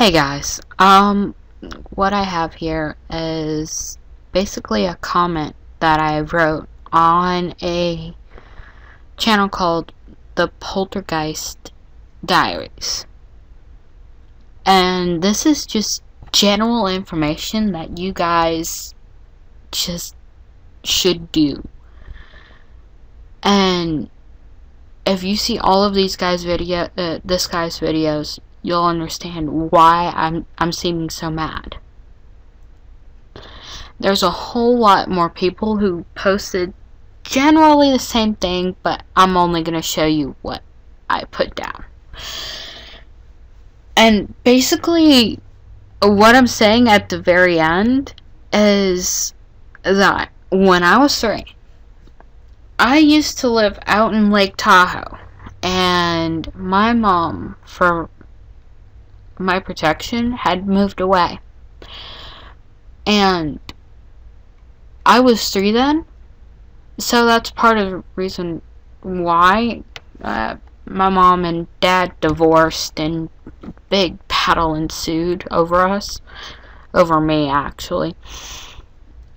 Hey guys, what I have here is basically a comment that I wrote on a channel called The Poltergeist Diaries. And this is just general information that you guys just should do. And if you see all of this guy's videos, you'll understand why I'm seeming so mad. There's a whole lot more people who posted generally the same thing, but I'm only going to show you what I put down. And basically, what I'm saying at the very end is that when I was 3, I used to live out in Lake Tahoe, and my mom, for my protection, had moved away. And I was 3 then, so that's part of the reason why my mom and dad divorced and big battle ensued over me actually.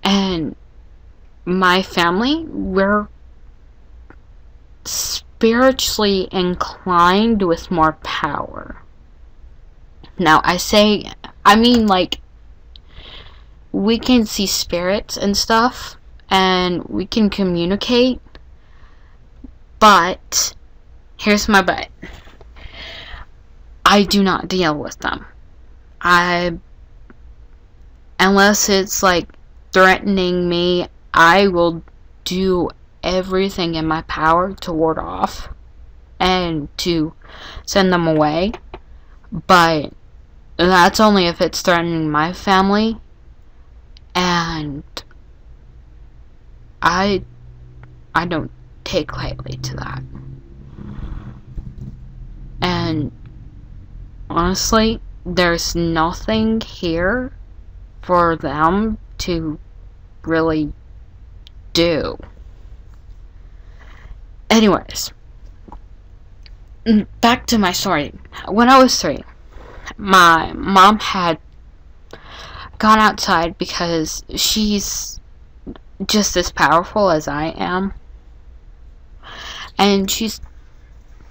And my family, we're spiritually inclined with more power. Now, I mean, like, we can see spirits and stuff, and we can communicate, but, here's my but. I do not deal with them. Unless it's, like, threatening me, I will do everything in my power to ward off and to send them away, but that's only if it's threatening my family, and I don't take lightly to that. And honestly, there's nothing here for them to really do. Anyways, back to my story. When I was 3, my mom had gone outside because she's just as powerful as I am. And she's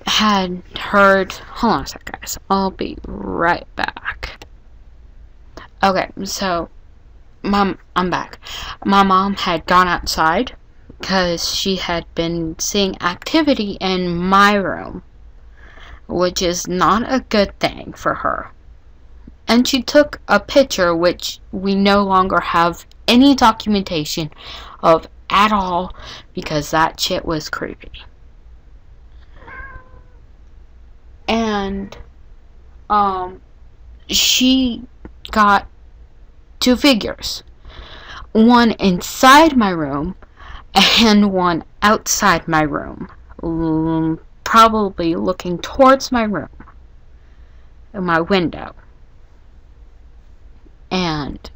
had heard... Hold on a sec, guys. I'll be right back. Okay, so I'm back. My mom had gone outside because she had been seeing activity in my room, which is not a good thing for her. And she took a picture, which we no longer have any documentation of at all, because that shit was creepy. And she got 2 figures, one inside my room and one outside my room, probably looking towards my room, my window. And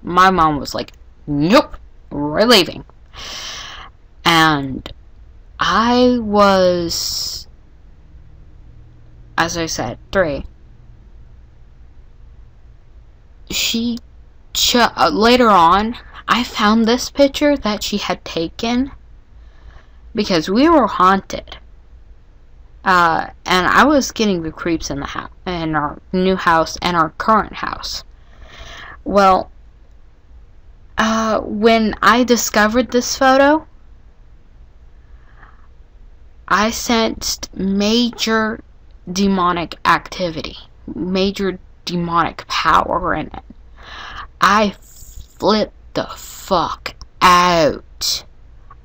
my mom was like, nope, we're leaving. And I was, as I said, 3. Later on, I found this picture that she had taken because we were haunted. And I was getting the creeps in the house, in our new house and our current house. Well, when I discovered this photo, I sensed major demonic activity, major demonic power in it. I flipped the fuck out.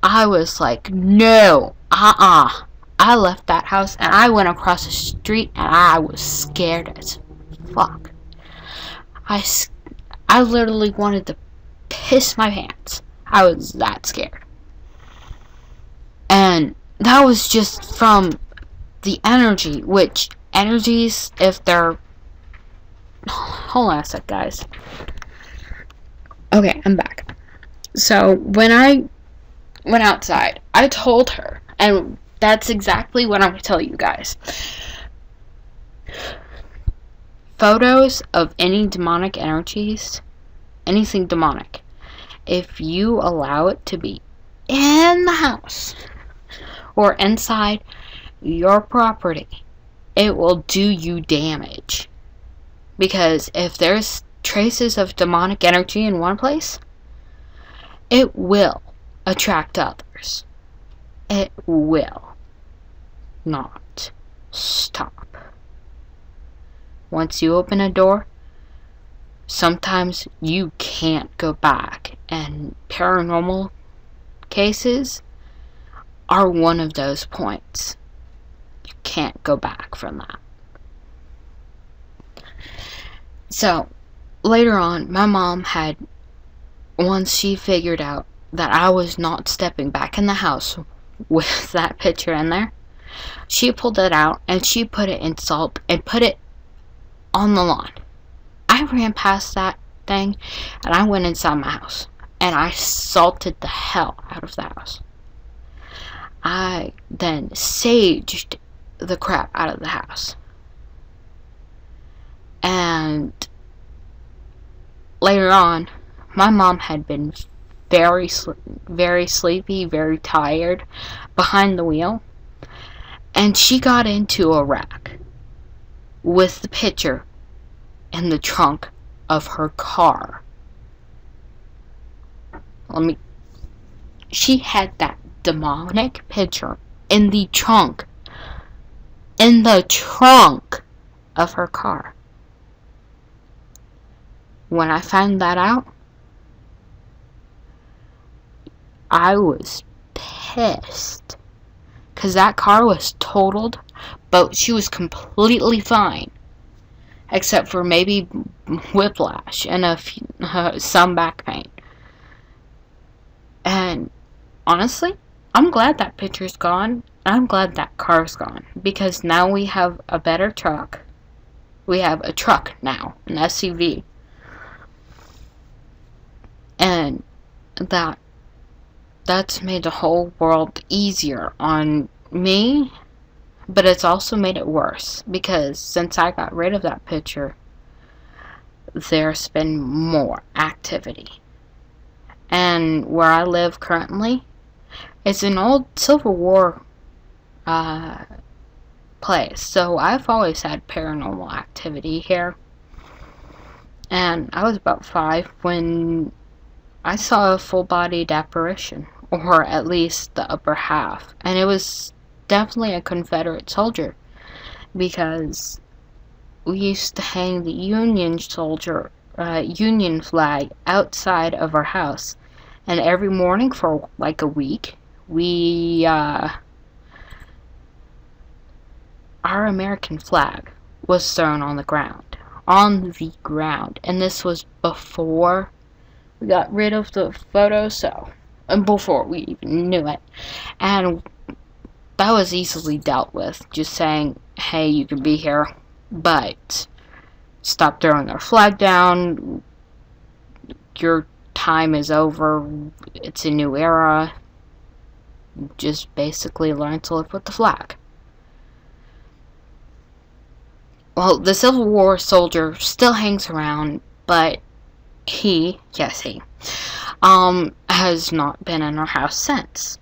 I was like, no, I left that house and I went across the street and I was scared as fuck. I literally wanted to piss my pants. I was that scared. And that was just from the energy, which energies, if they're... Hold on a sec, guys. Okay, I'm back. So, when I went outside, I told her, and that's exactly what I'm going to tell you guys. photos of any demonic energies, anything demonic, if you allow it to be in the house or inside your property, it will do you damage. Because if there's traces of demonic energy in one place, it will attract others. It will not stop. Once you open a door, sometimes you can't go back, and paranormal cases are one of those points. You can't go back from that. So, later on, my mom had, once she figured out that I was not stepping back in the house with that picture in there, she pulled it out and she put it in salt and put it on the lawn. I ran past that thing and I went inside my house and I salted the hell out of the house. I then saged the crap out of the house. And later on, my mom had been very sleepy, very tired behind the wheel, and she got into a wreck with the picture in the trunk of her car. She had that demonic picture in the trunk of her car. When I found that out, I was pissed. Because that car was totaled, but she was completely fine. Except for maybe whiplash and some back pain. And honestly, I'm glad that picture's gone. I'm glad that car's gone. Because now we have a better truck. We have a truck now, an SUV. And that's made the whole world easier on me, but it's also made it worse, because since I got rid of that picture, there's been more activity. And where I live currently, it's an old Civil War place, so I've always had paranormal activity here. And I was about 5 when I saw a full-bodied apparition, or at least the upper half, and it was definitely a Confederate soldier, because we used to hang the Union flag outside of our house, and every morning for like a week, our American flag was thrown on the ground, and this was before we got rid of the photo, and before we even knew it. And that was easily dealt with. Just saying, hey, you can be here, but stop throwing our flag down. Your time is over. It's a new era. Just basically learn to live with the flag. Well, the Civil War soldier still hangs around, but he has not been in our house since.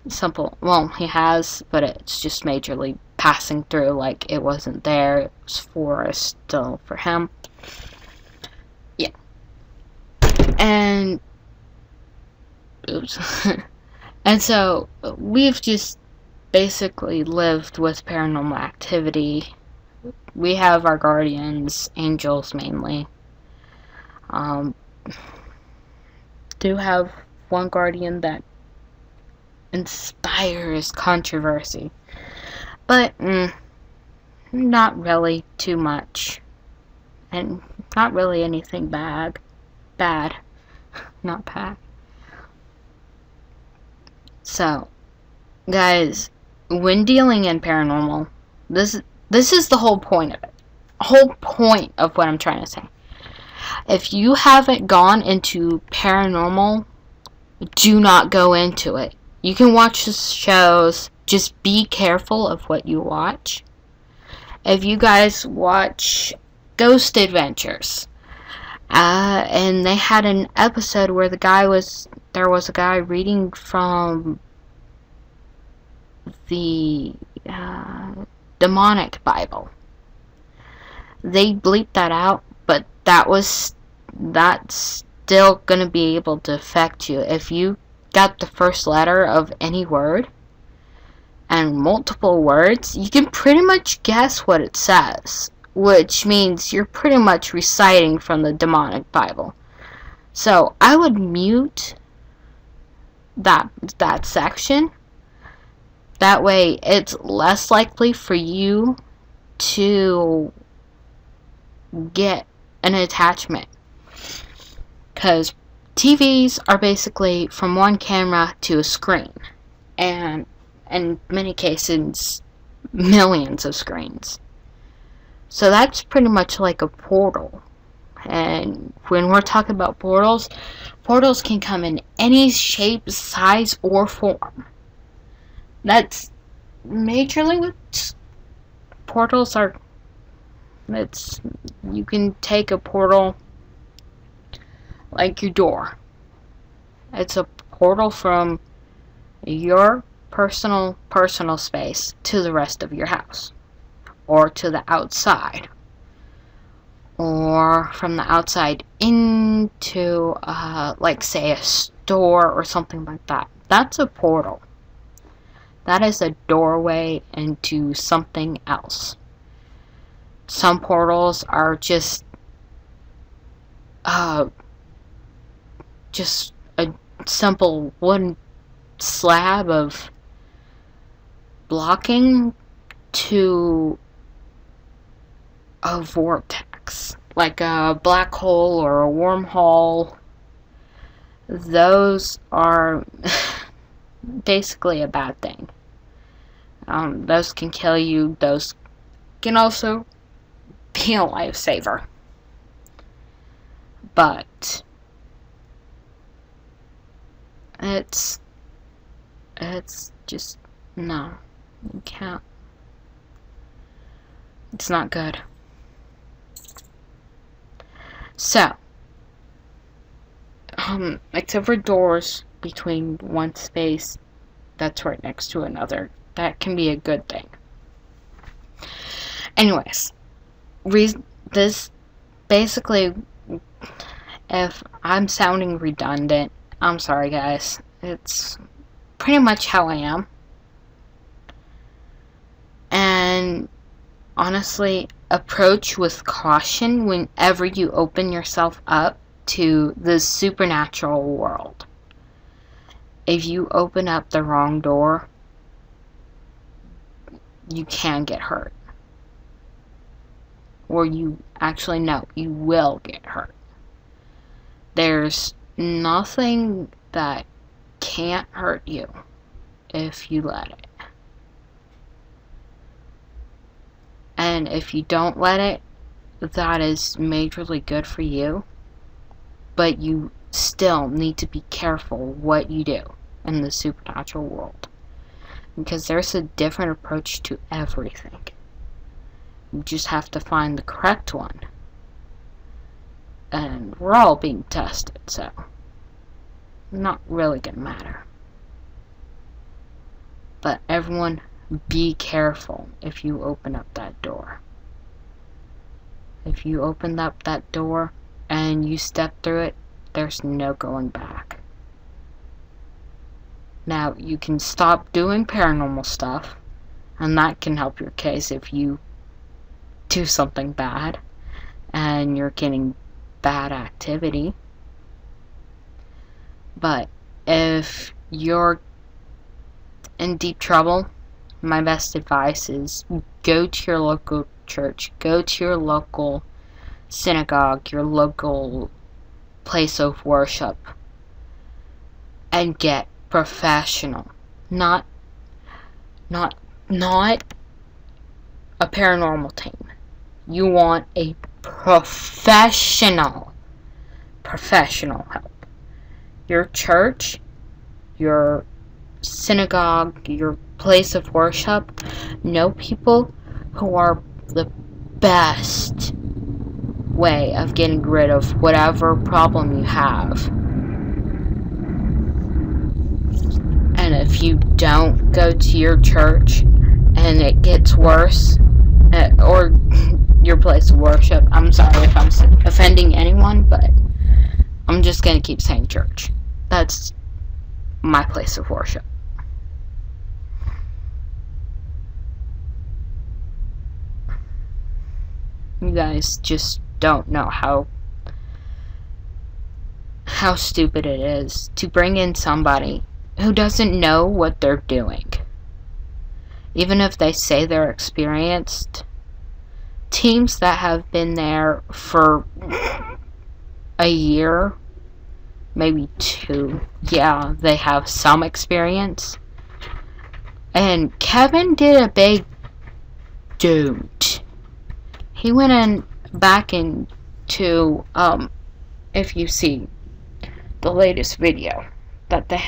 He has, but it's just majorly passing through, like it wasn't there. It was forest still for him. Yeah. And and so we've just basically lived with paranormal activity. We have our guardians, angels mainly. Do have one guardian that inspires controversy, but not really too much, and not really anything bad, not bad. So, guys, when dealing in paranormal, this is the whole point of it. Whole point of what I'm trying to say. If you haven't gone into paranormal, do not go into it. You can watch the shows, just be careful of what you watch. if you guys watch Ghost Adventures, and they had an episode where there was a guy reading from the demonic Bible. They bleeped that out, but that's still gonna be able to affect you. If you got the first letter of any word and multiple words, you can pretty much guess what it says, which means you're pretty much reciting from the demonic Bible. So I would mute that section. That way it's less likely for you to get an attachment. Because TVs are basically from one camera to a screen. And in many cases, millions of screens. So that's pretty much like a portal. And when we're talking about portals, portals can come in any shape, size, or form. That's majorly what portals are. You can take a portal like your door. It's a portal from your personal space to the rest of your house, or to the outside, or from the outside into like say a store or something like that. That's a portal. That is a doorway into something else. Some portals are just a simple wooden slab of blocking to a vortex, like a black hole or a wormhole. Those are basically a bad thing. Those can kill you. Those can also be a lifesaver. But it's just, no, you can't. It's not good. So, except for doors between one space that's right next to another, that can be a good thing. Anyways, this basically, if I'm sounding redundant, I'm sorry guys. It's pretty much how I am. And honestly, approach with caution whenever you open yourself up to the supernatural world. If you open up the wrong door, you can get hurt. Or you will get hurt. There's nothing that can't hurt you if you let it. And if you don't let it, that is majorly good for you. But you still need to be careful what you do in the supernatural world. Because there's a different approach to everything. You just have to find the correct one. And we're all being tested, so not really gonna matter. But everyone, be careful if you open up that door. If you open up that door and you step through it, there's no going back. Now, you can stop doing paranormal stuff, and that can help your case if you do something bad and you're getting bad activity. But if you're in deep trouble, my best advice is go to your local church, go to your local synagogue, your local place of worship, and get professional. Not a paranormal team. You want a professional help. Your church, your synagogue, your place of worship, know people who are the best way of getting rid of whatever problem you have. And if you don't go to your church and it gets worse, or your place of worship, I'm sorry if I'm offending anyone, but I'm just going to keep saying church. That's my place of worship. You guys just don't know how stupid it is to bring in somebody who doesn't know what they're doing. Even if they say they're experienced, teams that have been there for a year, maybe 2, yeah, they have some experience. And Kevin did a big don't. He went in back into, if you see the latest video, that the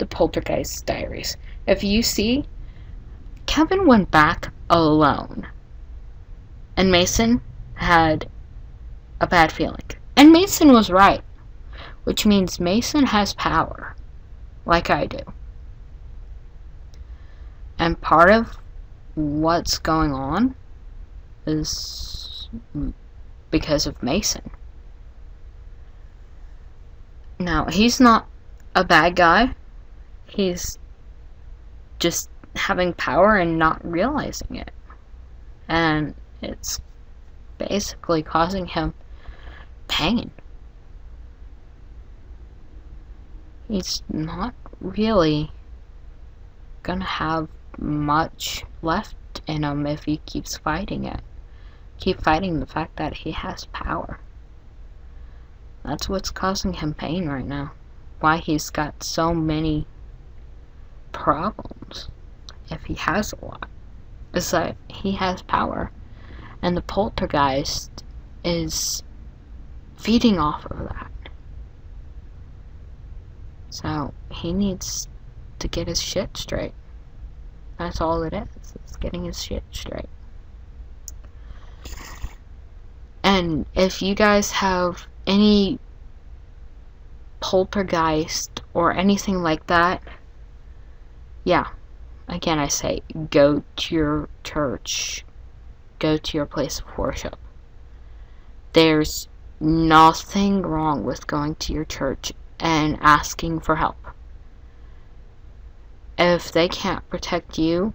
Poltergeist Diaries. If you see, Kevin went back alone. And Mason had a bad feeling. And Mason was right. Which means Mason has power. Like I do. And part of what's going on is because of Mason. Now, he's not a bad guy. He's just having power and not realizing it. And it's basically causing him pain. He's not really gonna have much left in him if he keeps fighting it. Keep fighting the fact that he has power. That's what's causing him pain right now. Why he's got so many problems, if he has a lot, is that he has power. And the Poltergeist is feeding off of that. So, he needs to get his shit straight. That's all it is. It's getting his shit straight. And if you guys have any poltergeist or anything like that, yeah, again I say, go to your church. Go to your place of worship. There's nothing wrong with going to your church and asking for help. If they can't protect you,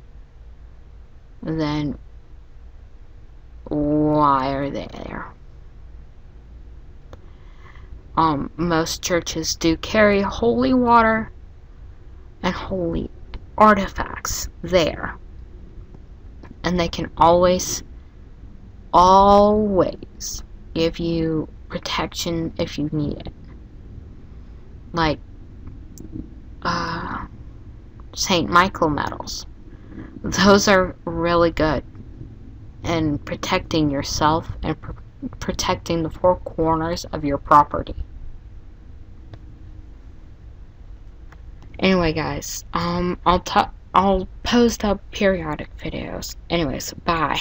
then why are they there? Most churches do carry holy water and holy artifacts there. And they can always give you protection if you need it. Like, St. Michael medals. Those are really good in protecting yourself and protecting the four corners of your property. Anyway, guys, I'll post up periodic videos. Anyways, bye.